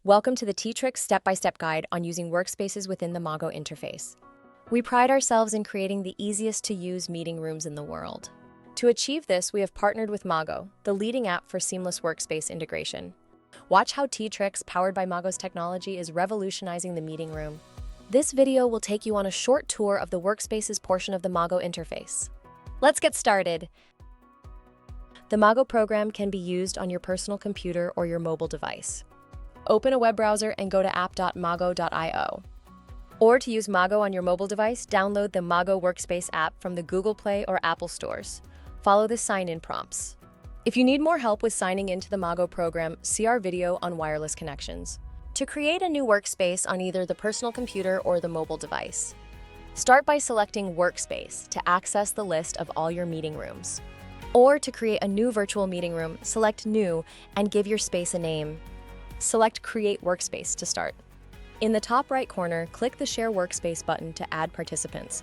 Welcome to the Teatrx step-by-step guide on using workspaces within the Mago interface. We pride ourselves in creating the easiest-to-use meeting rooms in the world. To achieve this, we have partnered with Mago, the leading app for seamless workspace integration. Watch how Teatrx, powered by Mago's technology, is revolutionizing the meeting room. This video will take you on a short tour of the workspaces portion of the Mago interface. Let's get started. The Mago program can be used on your personal computer or your mobile device. Open a web browser and go to app.mago.io. Or to use Mago on your mobile device, download the Mago Workspace app from the Google Play or Apple stores. Follow the sign-in prompts. If you need more help with signing into the Mago program, see our video on wireless connections. To create a new workspace on either the personal computer or the mobile device, start by selecting Workspace to access the list of all your meeting rooms. Or to create a new virtual meeting room, select New and give your space a name. Select Create Workspace to start. In the top right corner, click the Share Workspace button to add participants.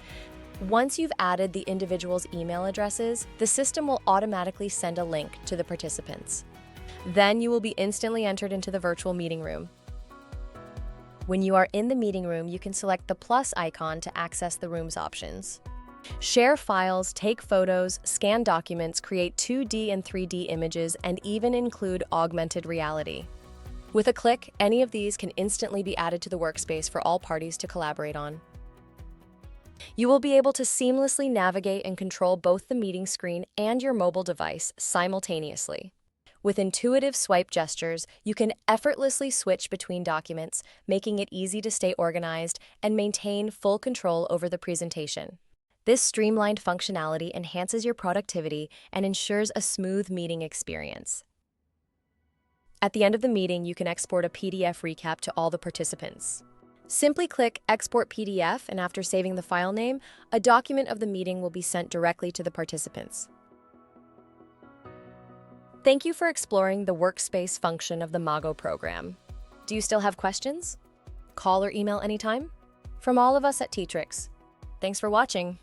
Once you've added the individual's email addresses, the system will automatically send a link to the participants. Then you will be instantly entered into the virtual meeting room. When you are in the meeting room, you can select the plus icon to access the room's options. Share files, take photos, scan documents, create 2D and 3D images, and even include augmented reality. With a click, any of these can instantly be added to the workspace for all parties to collaborate on. You will be able to seamlessly navigate and control both the meeting screen and your mobile device simultaneously. With intuitive swipe gestures, you can effortlessly switch between documents, making it easy to stay organized and maintain full control over the presentation. This streamlined functionality enhances your productivity and ensures a smooth meeting experience. At the end of the meeting, you can export a PDF recap to all the participants. Simply click Export PDF, and after saving the file name, a document of the meeting will be sent directly to the participants. Thank you for exploring the workspace function of the Mago program. Do you still have questions? Call or email anytime. From all of us at Teatrx, thanks for watching.